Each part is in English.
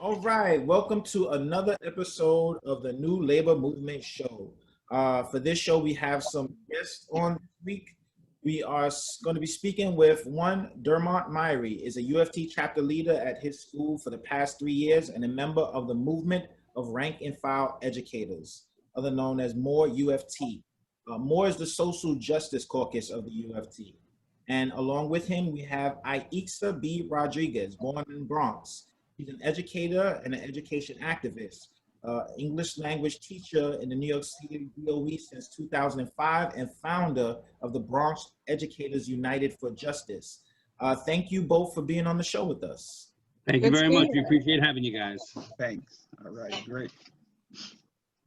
All right, welcome to another episode of the New Labor Movement Show. For this show, we have some guests on this week. We are going to be speaking with one Dermot Myrie, is a UFT chapter leader at his school for the past 3 years and a member of the movement of rank and file educators, other known as MORE UFT. MORE is the social justice caucus of the UFT. And along with him, we have Aixa B. Rodriguez, born in Bronx. He's an educator and an education activist, English language teacher in the New York City DOE since 2005, and founder of the Bronx Educators United for Justice. Thank you both for being on the show with us. Thank you very much. We appreciate having you guys. Thanks. All right, great.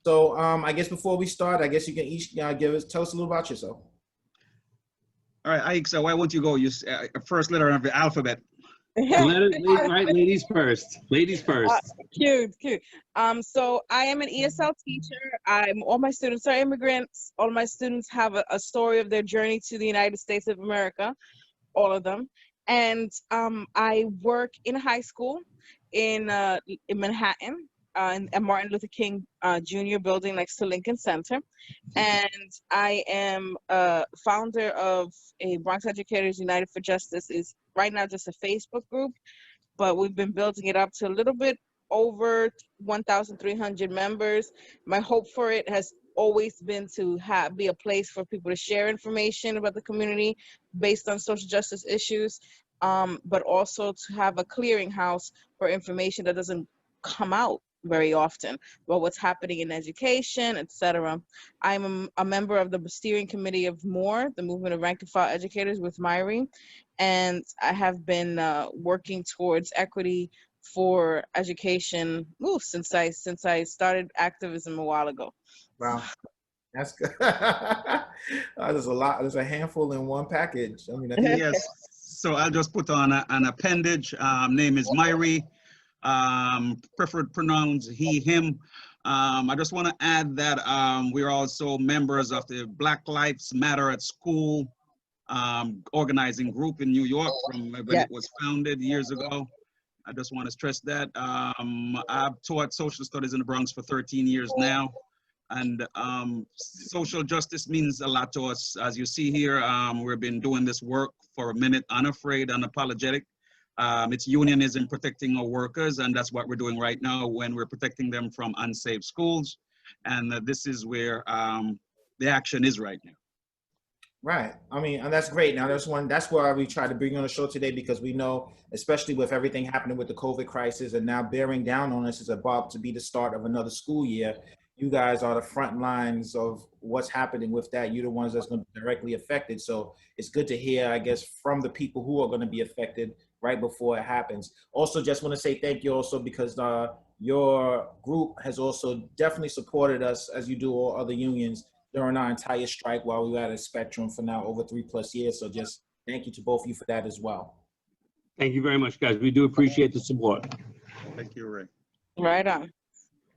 So I guess before we start, I guess you can each tell us a little about yourself. All right, Aixa, why won't you go? You first letter of the alphabet. Right, ladies first. Ladies first. Cute. So I am an ESL teacher. All my students are immigrants. All my students have a story of their journey to the United States of America, all of them. And I work in high school in Manhattan, in Martin Luther King Jr. building next to Lincoln Center. And I am a founder of a Bronx Educators United for Justice. Is right now just a Facebook group, but we've been building it up to a little bit over 1,300 members. My hope for it has always been to be a place for people to share information about the community based on social justice issues, but also to have a clearinghouse for information that doesn't come out very often about what's happening in education, etc. I'm a member of the steering committee of MORE, the Movement of Rank and File Educators with Myrie, and I have been working towards equity for education since I started activism a while ago. Wow, that's good. There's a lot. There's a handful in one package. I mean, Yes. So I'll just put on an appendage. Name is Myrie. Preferred pronouns he, him. I just want to add that we're also members of the Black Lives Matter at School organizing group in New York from when it was founded years ago. I just want to stress that. I've taught social studies in the Bronx for 13 years now. And social justice means a lot to us. As you see here, we've been doing this work for a minute, unafraid, unapologetic. It's unionism protecting our workers, and that's what we're doing right now when we're protecting them from unsafe schools. And this is where the action is right now. Right. I mean, and that's great. Now, that's why we try to bring you on the show today, because we know, especially with everything happening with the COVID crisis and now bearing down on us, is about to be the start of another school year. You guys are the front lines of what's happening with that. You're the ones that's going to be directly affected. So it's good to hear, I guess, from the people who are going to be affected right before it happens. Also, just want to say thank you also because your group has also definitely supported us, as you do all other unions, during our entire strike while we were at a Spectrum for now over 3+ years. So just thank you to both of you for that as well. Thank you very much, guys. We do appreciate the support. Thank you, Ray. Right on.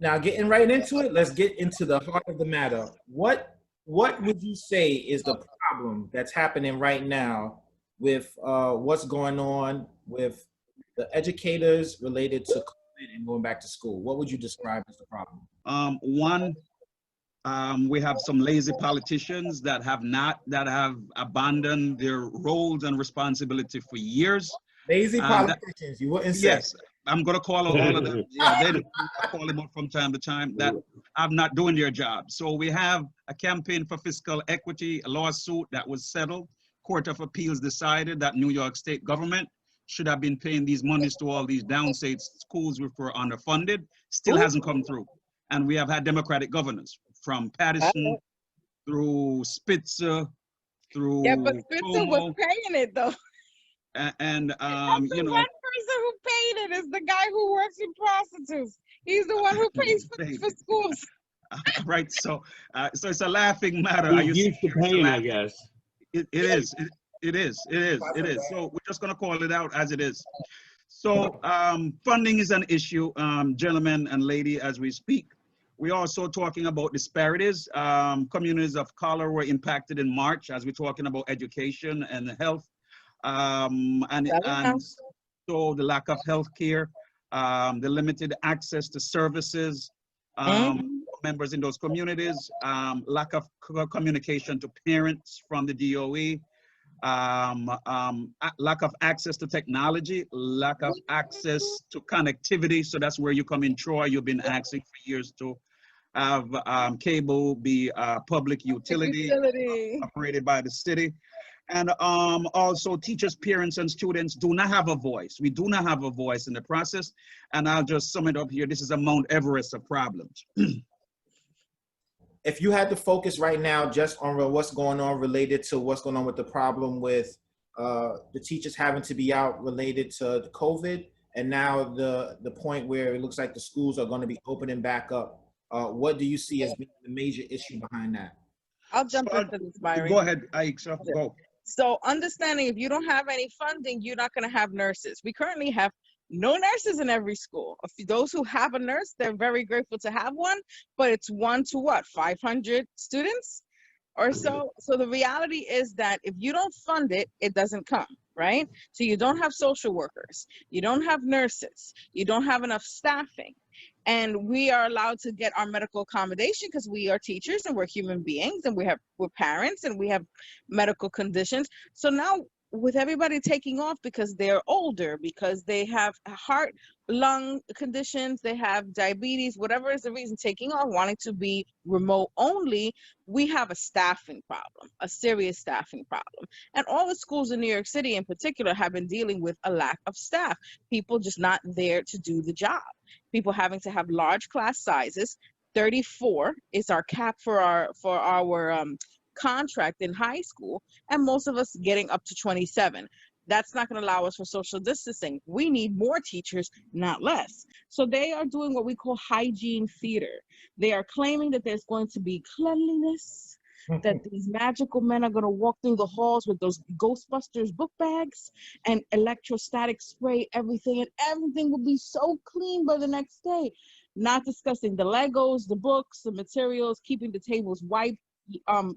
Now, getting right into it, let's get into the heart of the matter. What would you say is the problem that's happening right now with what's going on with the educators related to COVID and going back to school? What would you describe as the problem? One, we have some lazy politicians that have abandoned their roles and responsibility for years. Lazy politicians, you wouldn't say. Yes, I'm going to call all of them. Yeah, they do. I call them up from time to time that are not doing their job. So we have a campaign for fiscal equity, a lawsuit that was settled. Court of Appeals decided that New York State government should have been paying these monies to all these downstate schools which were underfunded. Still hasn't come through. And we have had Democratic governors from Patterson through Spitzer, through but Spitzer was paying it though. And you know, one person who paid it is the guy who works with prostitutes. He's the one who pays for schools. Right. So it's a laughing matter. He's used to paying, I guess. It is. So we're just going to call it out as it is. So funding is an issue, gentlemen and lady, as we speak. We're also talking about disparities. Communities of color were impacted in March as we're talking about education and health. And so the lack of health care, the limited access to services, members in those communities, lack of communication to parents from the DOE, lack of access to technology, lack of access to connectivity. So that's where you come in, Troy. You've been asking for years to have cable be a public utility operated by the city. And also teachers, parents, and students do not have a voice. We do not have a voice in the process. And I'll just sum it up here. This is a Mount Everest of problems. If you had to focus right now just on what's going on related to what's going on with the problem with the teachers having to be out related to the COVID, and now the point where it looks like the schools are going to be opening back up, what do you see as being the major issue behind that? I'll jump into this, Byron. Go ahead, Aisha, go. So understanding if you don't have any funding, you're not going to have nurses. We currently have no nurses in every school. Those who have a nurse, they're very grateful to have one, but it's 1 to what, 500 students or so? So the reality is that if you don't fund it, it doesn't come, right? So you don't have social workers, you don't have nurses, you don't have enough staffing. And we are allowed to get our medical accommodation because we are teachers and we're human beings and we're parents and we have medical conditions. So now with everybody taking off because they're older, because they have heart, lung conditions, they have diabetes, whatever is the reason, taking off, wanting to be remote only, we have a staffing problem, a serious staffing problem. And all the schools in New York City in particular have been dealing with a lack of staff, people just not there to do the job. People having to have large class sizes. 34 is our cap for our contract in high school, and most of us getting up to 27. That's not going to allow us for social distancing. We need more teachers, not less. So they are doing what we call hygiene theater. They are claiming that there's going to be cleanliness, that these magical men are going to walk through the halls with those Ghostbusters book bags and electrostatic spray everything, and everything will be so clean by the next day. Not discussing the Legos, the books, the materials, keeping the tables wiped.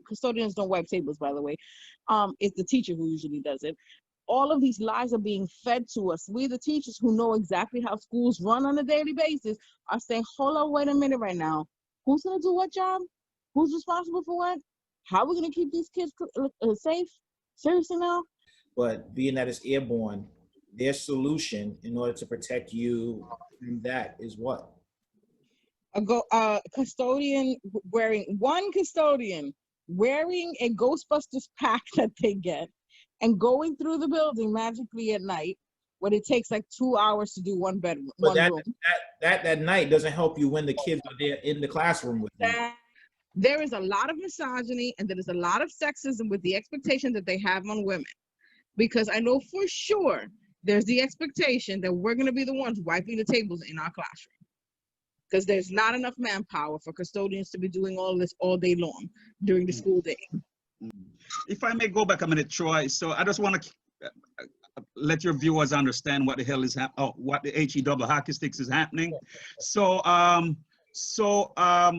Custodians don't wipe tables, by the way. It's the teacher who usually does it. All of these lies are being fed to us. We, the teachers who know exactly how schools run on a daily basis, are saying, hold on, wait a minute right now. Who's going to do what job? Who's responsible for what? How are we going to keep these kids safe? Seriously now? But being that it's airborne, their solution in order to protect you from that is what? A custodian one custodian wearing a Ghostbusters pack that they get and going through the building magically at night when it takes like 2 hours to do one bedroom. But that night doesn't help you when the kids are there in the classroom with you. There is a lot of misogyny and there is a lot of sexism with the expectation that they have on women. Because I know for sure there's the expectation that we're going to be the ones wiping the tables in our classroom. Because there's not enough manpower for custodians to be doing all this all day long during the school day. If I may go back a minute, Troy. So I just want to let your viewers understand what the hell is what the HE hockey sticks is happening. So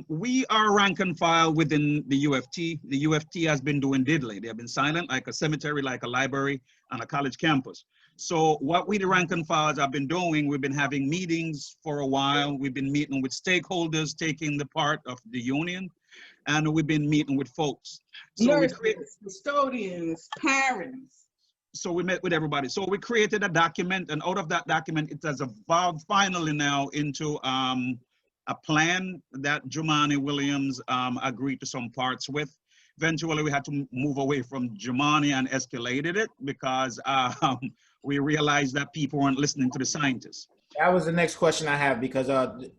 we are rank and file within the UFT. The UFT has been doing diddly. They have been silent like a cemetery, like a library on a college campus. So what we, the rank and files, have been doing, we've been having meetings for a while. We've been meeting with stakeholders taking the part of the union, and we've been meeting with folks. So nurses, custodians, parents. So we met with everybody. So we created a document, and out of that document, it has evolved finally now into a plan that Jumaane Williams agreed to some parts with. Eventually, we had to move away from Jumaane and escalated it because we realized that people weren't listening to the scientists. That was the next question I have, because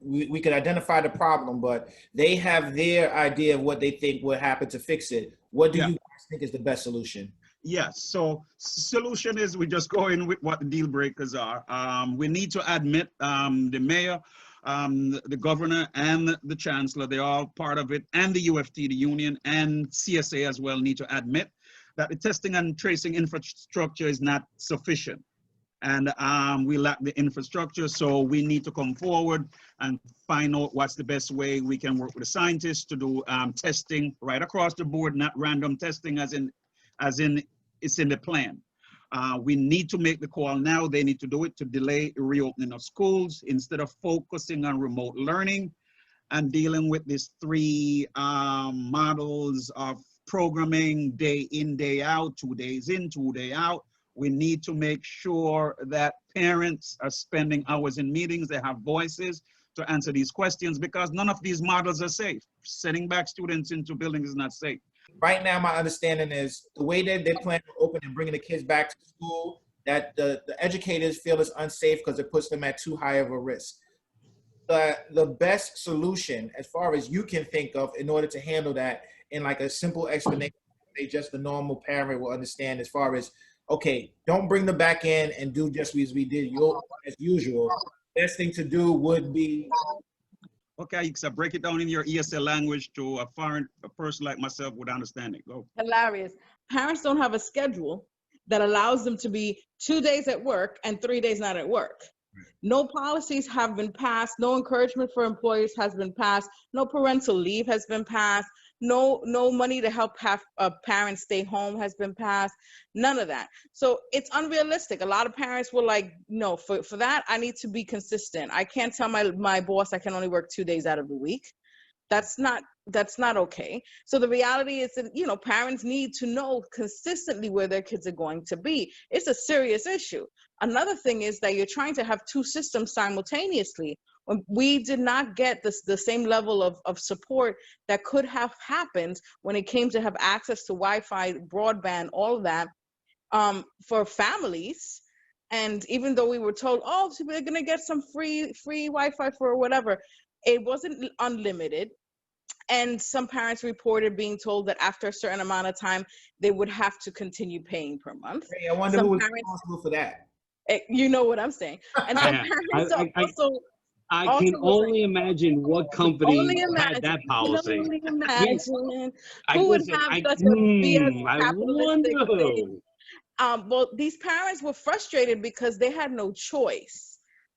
we could identify the problem, but they have their idea of what they think would happen to fix it. What do you guys think is the best solution? Yes, so solution is we just go in with what the deal breakers are. We need to admit the mayor, the governor, and the chancellor, they're all part of it, and the UFT, the union, and CSA as well need to admit that the testing and tracing infrastructure is not sufficient. and we lack the infrastructure. So we need to come forward and find out what's the best way we can work with the scientists to do testing right across the board, not random testing as in it's in the plan. We need to make the call now. They need to do it to delay reopening of schools instead of focusing on remote learning and dealing with these three models of programming, day in, day out, 2 days in, 2 days out. We need to make sure that parents are spending hours in meetings, they have voices to answer these questions, because none of these models are safe. Sending back students into buildings is not safe. Right now, my understanding is the way that they plan to open and bringing the kids back to school, that the educators feel is unsafe because it puts them at too high of a risk. The best solution, as far as you can think of, in order to handle that in like a simple explanation, they just the normal parent will understand, as far as, okay, don't bring them back in and do just as we did as usual. Best thing to do would be. Okay, so break it down in your ESL language to a person like myself would understand it. Go. Hilarious. Parents don't have a schedule that allows them to be 2 days at work and 3 days not at work. No policies have been passed. No encouragement for employers has been passed. No parental leave has been passed. No money to help have parents stay home has been passed. None of that. So it's unrealistic. A lot of parents were like, no, for that, I need to be consistent. I can't tell my boss I can only work 2 days out of the week. That's not okay. So the reality is that, you know, parents need to know consistently where their kids are going to be. It's a serious issue. Another thing is that you're trying to have two systems simultaneously. We did not get the same level of support that could have happened when it came to have access to Wi-Fi, broadband, all of that for families. And even though we were told, oh, so we're going to get some free Wi-Fi for whatever, it wasn't unlimited. And some parents reported being told that after a certain amount of time, they would have to continue paying per month. Hey, I wonder who was responsible for that. You know what I'm saying. And some parents I can only imagine what company had that policy. Only imagine I who would have such a BS I capitalistic wonder. thing. Well, these parents were frustrated because they had no choice.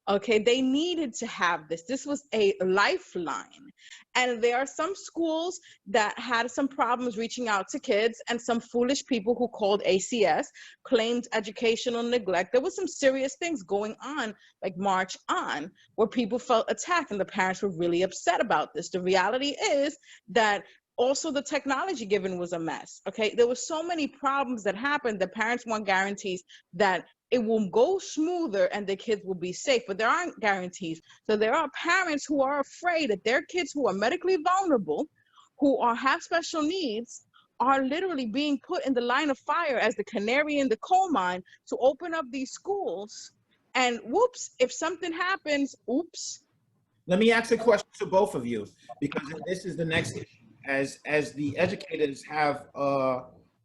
Okay, they needed to have this. This was a lifeline. And there are some schools that had some problems reaching out to kids, and some foolish people who called ACS claimed educational neglect. There was some serious things going on, like March On, where people felt attacked, and the parents were really upset about this. The reality is that also the technology given was a mess. Okay, there were so many problems that happened that parents want guarantees that it will go smoother and the kids will be safe, but there aren't guarantees. So there are parents who are afraid that their kids who are medically vulnerable, who have special needs, are literally being put in the line of fire as the canary in the coal mine to open up these schools. And whoops, if something happens, oops. Let me ask a question to both of you, because this is the next issue. As the educators have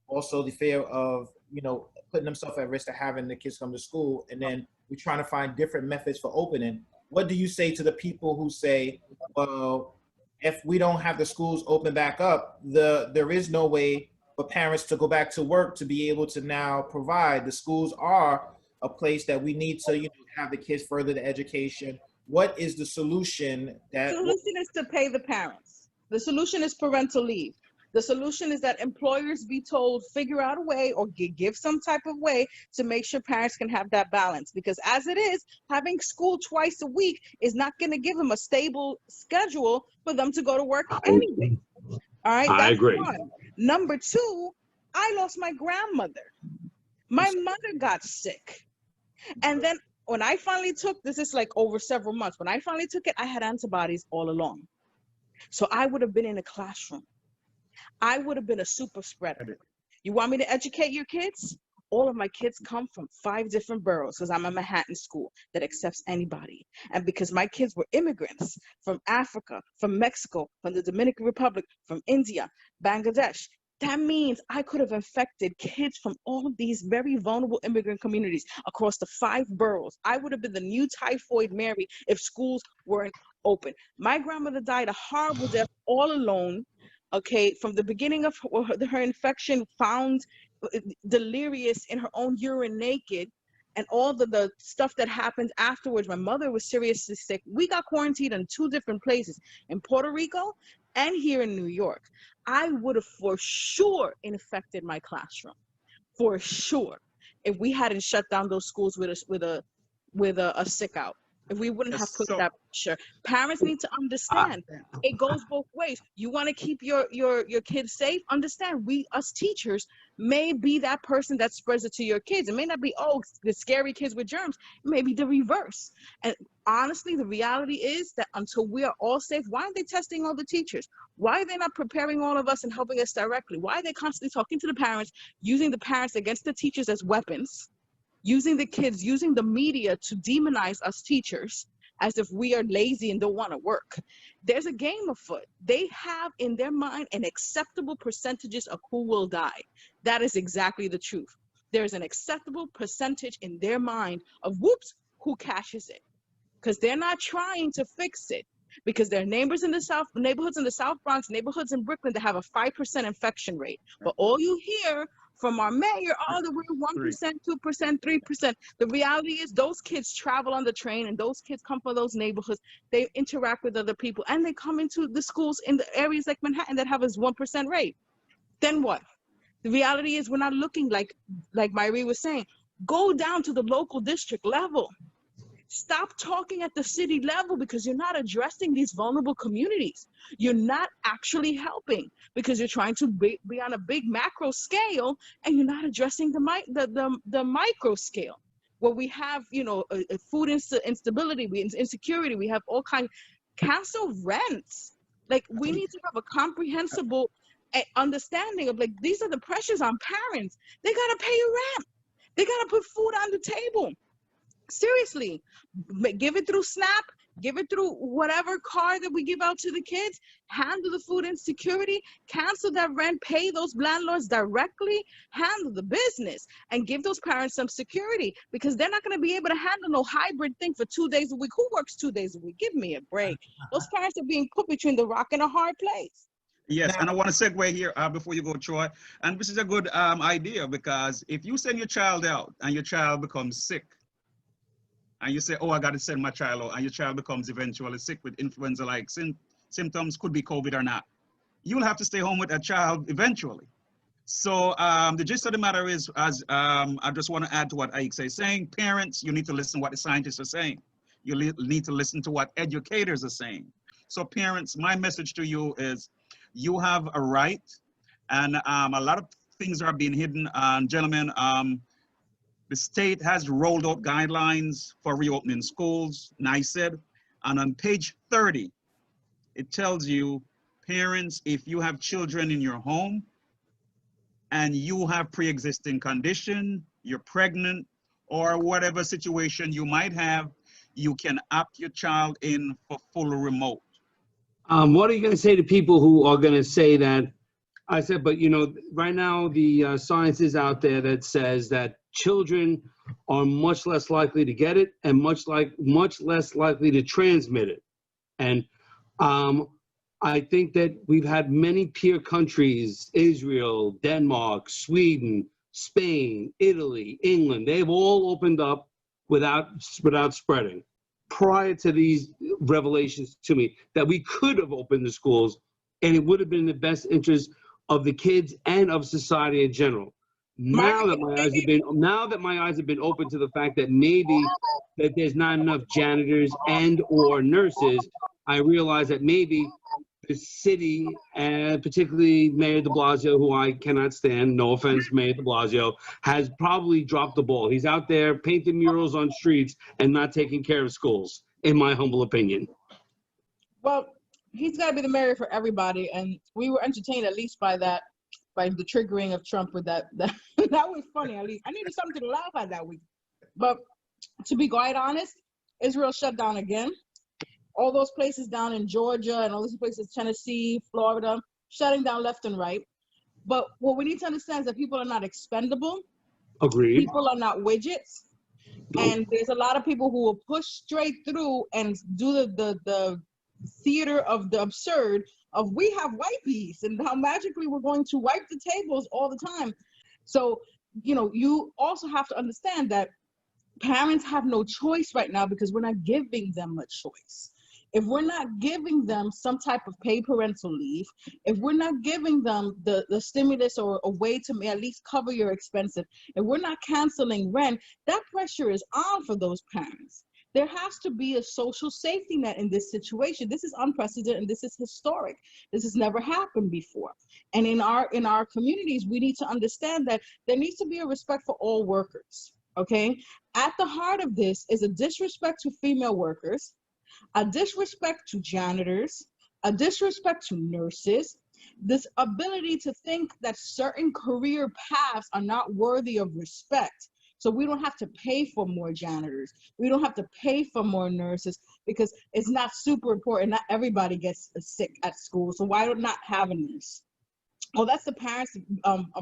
also the fear of, you know, putting themselves at risk of having the kids come to school, and then we're trying to find different methods for opening. What do you say to the people who say, well, if we don't have the schools open back up, there is no way for parents to go back to work to be able to now provide? The schools are a place that we need to, you know, have the kids further the education. What is the solution? The solution is to pay the parents. The solution is parental leave. The solution is that employers be told, figure out a way or give some type of way to make sure parents can have that balance. Because as it is, having school twice a week is not going to give them a stable schedule for them to go to work anyway. All right, I agree. One. Number two, I lost my grandmother. My mother got sick. And then when I finally took, this is like over several months, when I finally took it, I had antibodies all along. So I would have been in a classroom. I would have been a super spreader. You want me to educate your kids? All of my kids come from 5 different boroughs because I'm a Manhattan school that accepts anybody. And because my kids were immigrants from Africa, from Mexico, from the Dominican Republic, from India, Bangladesh, that means I could have infected kids from all of these very vulnerable immigrant communities across the 5 boroughs. I would have been the new Typhoid Mary if schools weren't open. My grandmother died a horrible death all alone. Okay, from the beginning of her infection, found delirious in her own urine naked, and all the stuff that happened afterwards. My mother was seriously sick. We got quarantined in 2 different places, in Puerto Rico and here in New York. I would have for sure infected my classroom, for sure, if we hadn't shut down those schools with a sick out. If we wouldn't have put that pressure. Parents need to understand it goes both ways. You want to keep your kids safe, understand we, us teachers, may be that person that spreads it to your kids. It may not be, oh, the scary kids with germs. It may be the reverse. And honestly, the reality is that until we are all safe, why aren't they testing all the teachers? Why are they not preparing all of us and helping us directly? Why are they constantly talking to the parents, using the parents against the teachers as weapons? Using the kids, using the media to demonize us teachers as if we are lazy and don't want to work. There's a game afoot. They have in their mind an acceptable percentages of who will die. That is exactly the truth. There's an acceptable percentage in their mind of whoops, who cashes it. Because they're not trying to fix it. Because there are neighborhoods in the South Bronx, neighborhoods in Brooklyn that have a 5% infection rate. But all you hear from our mayor, oh, that we're 1%, 2%, 3%. The reality is those kids travel on the train and those kids come from those neighborhoods. They interact with other people and they come into the schools in the areas like Manhattan that have a 1% rate. Then what? The reality is we're not looking like Myrie was saying, go down to the local district level. Stop talking at the city level because you're not addressing these vulnerable communities. You're not actually helping because you're trying to be on a big macro scale and you're not addressing the micro scale where we have, food instability, insecurity, we have all kinds. Cancel rents. Like we need to have a comprehensible understanding of like, these are the pressures on parents. They got to pay rent. They got to put food on the table. Seriously, give it through SNAP, give it through whatever card that we give out to the kids, handle the food insecurity, cancel that rent, pay those landlords directly, handle the business, and give those parents some security because they're not going to be able to handle no hybrid thing for 2 days a week. Who works 2 days a week? Give me a break. Those parents are being put between the rock and a hard place. Yes, and I want to segue here before you go, Troy. And this is a good idea because if you send your child out and your child becomes sick, and you say, oh, I got to send my child out, and your child becomes eventually sick with influenza-like symptoms, could be COVID or not, you'll have to stay home with that child eventually. So the gist of the matter is, as I just want to add to what Ike is saying, parents, you need to listen to what the scientists are saying. You need to listen to what educators are saying. So parents, my message to you is, you have a right, and a lot of things are being hidden. Gentlemen, the state has rolled out guidelines for reopening schools, NYSED, and on page 30, it tells you, parents, if you have children in your home and you have pre-existing condition, you're pregnant, or whatever situation you might have, you can opt your child in for full remote. What are you going to say to people who are going to say that? I said, but right now the science is out there that says that children are much less likely to get it and much less likely to transmit it. And I think that we've had many peer countries, Israel, Denmark, Sweden, Spain, Italy, England, they've all opened up without spreading. Prior to these revelations to me, that we could have opened the schools and it would have been in the best interest of the kids and of society in general. Now that my eyes have been open to the fact that maybe that there's not enough janitors and or nurses, I realize that maybe the city, and particularly Mayor de Blasio, who I cannot stand, no offense, Mayor de Blasio, has probably dropped the ball. He's out there painting murals on streets and not taking care of schools, in my humble opinion. Well, he's got to be the mayor for everybody, and we were entertained at least by the triggering of Trump with that. That was funny, at least. I needed something to laugh at that week. But to be quite honest, Israel shut down again. All those places down in Georgia and all those places, Tennessee, Florida, shutting down left and right. But what we need to understand is that people are not expendable. Agreed. People are not widgets. And there's a lot of people who will push straight through and do the theater of the absurd of we have wipes and how magically we're going to wipe the tables all the time. So, you also have to understand that parents have no choice right now because we're not giving them a choice. If we're not giving them some type of paid parental leave, if we're not giving them the stimulus or a way to at least cover your expenses, if we're not canceling rent, that pressure is on for those parents. There has to be a social safety net in this situation. This is unprecedented and this is historic. This has never happened before. And in our communities, we need to understand that there needs to be a respect for all workers, okay? At the heart of this is a disrespect to female workers, a disrespect to janitors, a disrespect to nurses, this ability to think that certain career paths are not worthy of respect. So we don't have to pay for more janitors. We don't have to pay for more nurses because it's not super important. Not everybody gets sick at school. So why not have a nurse? Well, that's the parents'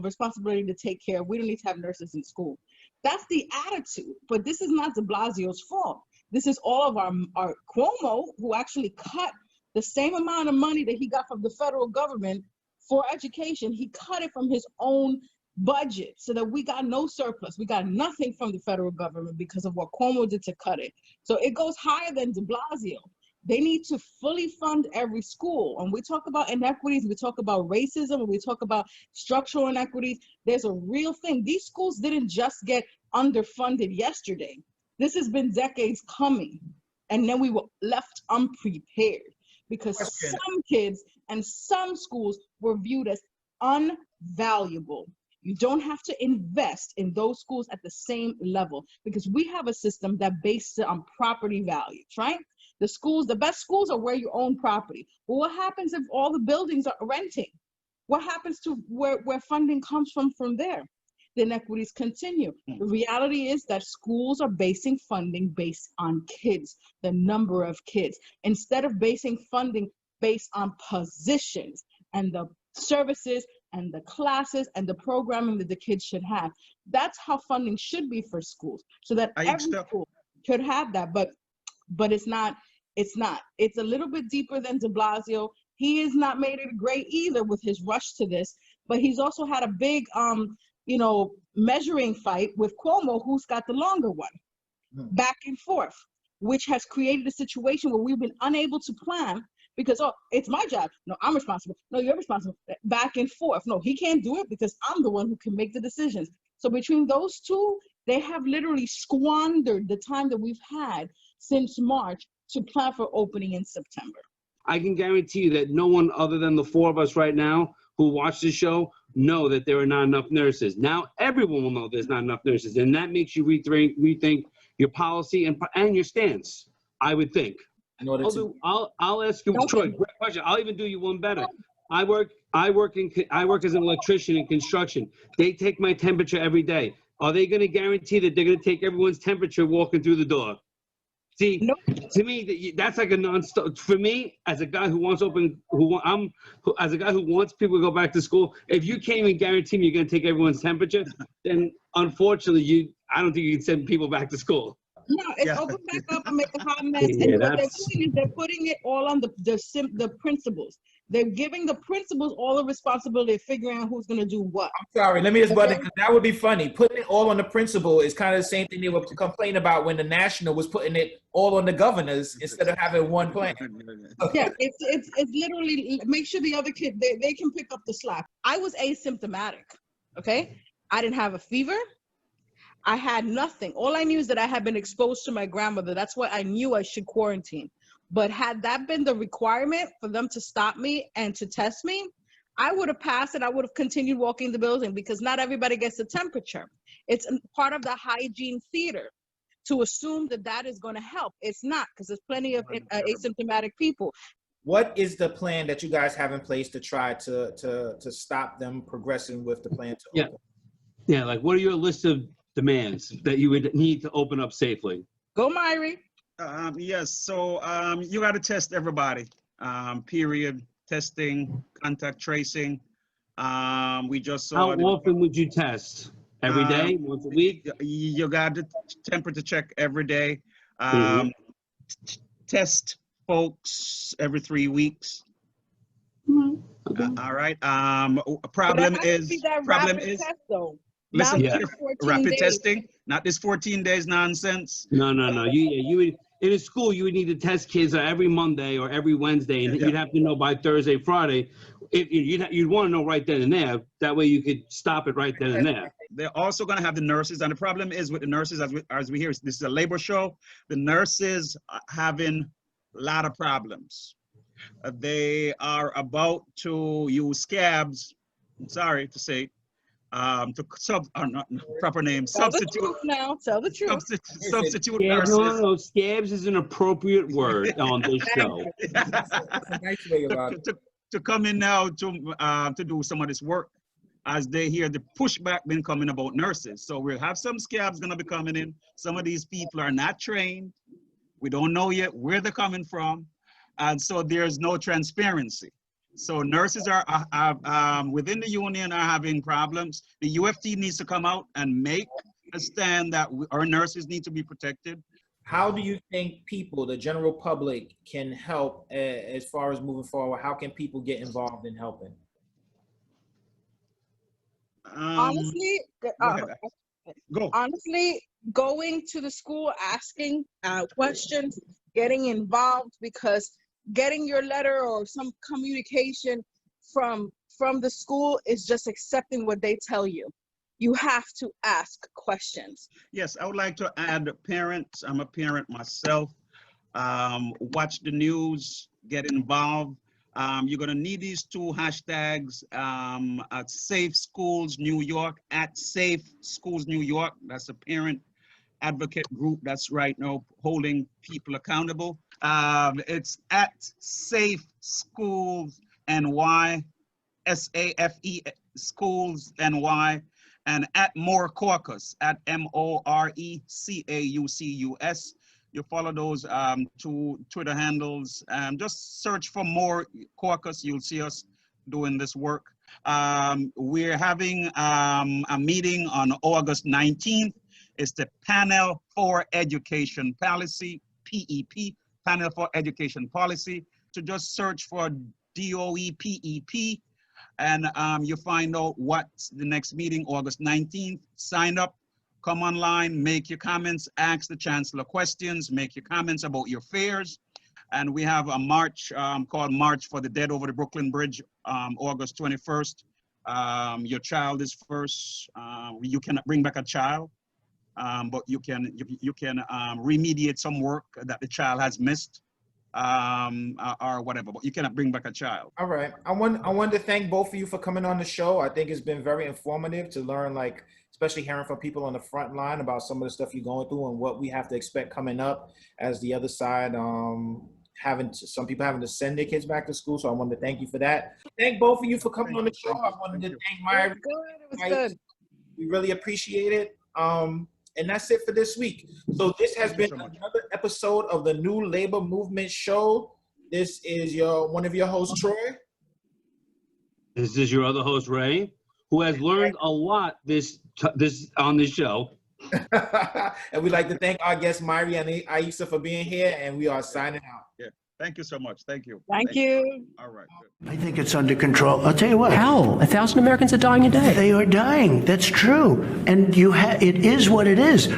responsibility to take care of. We don't need to have nurses in school. That's the attitude. But this is not de Blasio's fault. This is all of our Cuomo, who actually cut the same amount of money that he got from the federal government for education. He cut it from his own budget so that we got no surplus. We got nothing from the federal government because of what Cuomo did to cut it. So it goes higher than de Blasio. They need to fully fund every school. And we talk about inequities, we talk about racism, and we talk about structural inequities. There's a real thing. These schools didn't just get underfunded yesterday. This has been decades coming. And then we were left unprepared because some kids and some schools were viewed as unvaluable. You don't have to invest in those schools at the same level because we have a system that bases it on property values, right? The schools, the best schools are where you own property. Well, what happens if all the buildings are renting? What happens to where funding comes from there? The inequities continue. The reality is that schools are basing funding based on kids, the number of kids, instead of basing funding based on positions and the services and the classes and the programming that the kids should have. That's how funding should be for schools, so that every school could have that. But it's not. It's a little bit deeper than de Blasio. He has not made it great either with his rush to this, but he's also had a big measuring fight with Cuomo, who's got the longer one, back and forth, which has created a situation where we've been unable to plan because, oh, it's my job. No, I'm responsible. No, you're responsible. Back and forth. No, he can't do it because I'm the one who can make the decisions. So between those two, they have literally squandered the time that we've had since March to plan for opening in September. I can guarantee you that no one other than the four of us right now who watch the show know that there are not enough nurses. Now everyone will know there's not enough nurses, and that makes you rethink your policy and your stance, I would think. I'll ask you, Troy, great question. I'll even do you one better. I work as an electrician in construction. They take my temperature every day. Are they going to guarantee that they're going to take everyone's temperature walking through the door? See, to me, that's like a non-stop. For me, as a guy who wants as a guy who wants people to go back to school, if you can't even guarantee me you're going to take everyone's temperature, then unfortunately, I don't think you can send people back to school. No, it's open back up and make a hot mess. And what they're doing is they're putting it all on the principals. They're giving the principals all the responsibility of figuring out who's going to do what. I'm sorry, let me just butt in, because that would be funny. Putting it all on the principal is kind of the same thing they were complaining about when the national was putting it all on the governors instead of having one plan. Yeah, it's literally make sure the other kid, they can pick up the slack. I was asymptomatic, okay? I didn't have a fever. I had nothing. All I knew is that I had been exposed to my grandmother. That's why I knew I should quarantine. But had that been the requirement for them to stop me and to test me, I would have passed and I would have continued walking the building because not everybody gets a temperature. It's part of the hygiene theater to assume that that is going to help. It's not, because there's plenty of asymptomatic people. What is the plan that you guys have in place to try to stop them progressing with the plan to open? Yeah, like what are your list of demands that you would need to open up safely? Go, Myri. Yes, so you got to test everybody, period. Testing, contact tracing. We just saw. How often would you test? Every day, once a week? You got the temperature check every day. Test folks every 3 weeks. Okay. All right. Problem is. Test, though. Listen, Yeah. here, 14 rapid days. testing, not this 14 days nonsense. No. You would, in a school, you would need to test kids every Monday or every Wednesday, and Yeah. you'd have to know by Thursday, Friday. You'd want to know right then and there. That way you could stop it right then and there. They're also going to have the nurses, and the problem is with the nurses, as we hear, this is a labor show. The nurses are having a lot of problems. They are about to use scabs. I'm sorry to say, proper name, Tell the substitute, truth now. Tell the truth. substitute Yeah, nurses. no. Scabs is an appropriate word on this show. That's a nice way about it. to come in now to do some of this work, as they hear the pushback been coming about nurses. So we'll have some scabs gonna be coming in. Some of these people are not trained. We don't know yet where they're coming from. And so there's no transparency. So nurses are within the union are having problems. The UFT needs to come out and make a stand that our nurses need to be protected. How do you think people, the general public, can help as far as moving forward? How can people get involved in helping? Honestly, Go ahead. Go. honestly, going to the school, asking questions, getting involved, because getting your letter or some communication from the school is just accepting what they tell you. You have to ask questions. Yes, I would like to add parents. I'm a parent myself. Watch the news, get involved. You're gonna need these two hashtags at Safe Schools New York, at Safe Schools New York. That's a parent advocate group that's right now holding people accountable. It's at Safe Schools NY, SAFE Schools NY, and at More Caucus, at MORECAUCUS. You follow those two Twitter handles and just search for More Caucus. You'll see us doing this work. We're having a meeting on August 19th. It's the Panel for Education Policy, PEP, Panel for Education Policy. To just search for DOE PEP, and you find out what's the next meeting, August 19th. Sign up, come online, make your comments, ask the chancellor questions, make your comments about your fears. And we have a march called March for the Dead over the Brooklyn Bridge, August 21st. Your child is first. You cannot bring back a child, but you can remediate some work that the child has missed. Or whatever, but you cannot bring back a child. All right. I wanted to thank both of you for coming on the show. I think it's been very informative to learn, like, especially hearing from people on the front line about some of the stuff you're going through and what we have to expect coming up as the other side, some people having to send their kids back to school. So I wanted to thank you for that. Thank both of you for coming on the show. I wanted to thank It Myra. was good. It was good. We really appreciate it. And that's it for this week. So this has Thank you been so much. another episode of the New Labor Movement Show. This is one of your hosts, Troy. This is your other host, Ray, who has learned a lot this on this show. And we'd like to thank our guests, Myri and Aisha, for being here. And we are signing out. Thank you so much. Thank you. Thank you. All right. Good. I think it's under control. I'll tell you what. How? 1,000 Americans are dying a day. They are dying. That's true. And it is what it is.